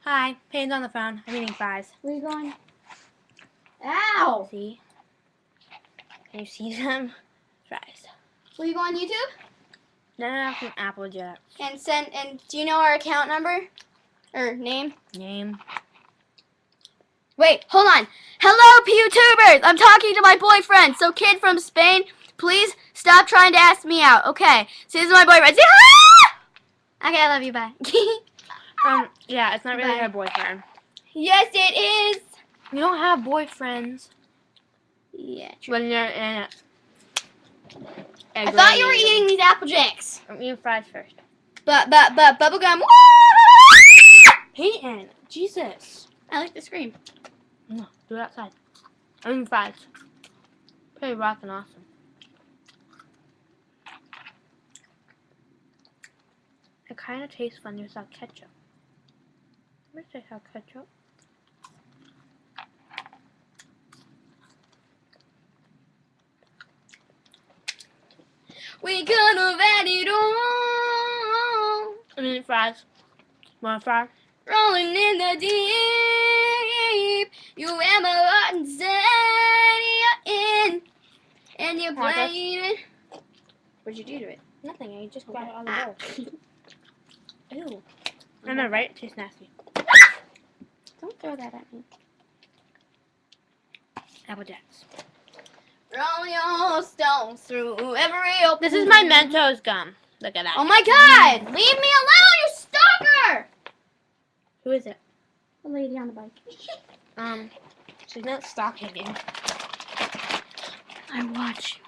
Hi, Payne's on the phone. I'm eating fries. Where are you going? Ow! See? Can you see them? Fries. Will you go on YouTube? No, from Applejack. And do you know our account number? Or name? Name. Wait, hold on. Hello, YouTubers! I'm talking to my boyfriend. So, kid from Spain, please stop trying to ask me out. Okay, so this is my boyfriend. Say hi! Okay, I love you. Bye. Yeah, it's not really Bye. her boyfriend. Yes, it is. You don't have boyfriends Yeah, true. when you're in it. I thought you were eating these Apple Jacks. I'm eating fries first. But bubblegum. Peyton, Jesus. I like the scream. No, do it outside. I'm eating fries. Pretty rockin' awesome. It kind of tastes funny without ketchup. I wish I had ketchup. We could have had it all. I'm eating fries. Want fries? Rolling in the deep. You have my heart inside. You're in. And you're Want this? playing. What'd you do to it? Nothing. I just got it out of the bowl. Ew. Am I right? It tastes nasty. Don't throw that at me. Apple Jacks. Roll your stones through every open. This is my Mentos gum. Look at that. Oh my God! Leave me alone, you stalker! Who is it? The lady on the bike. She's not stalking you. I watch you.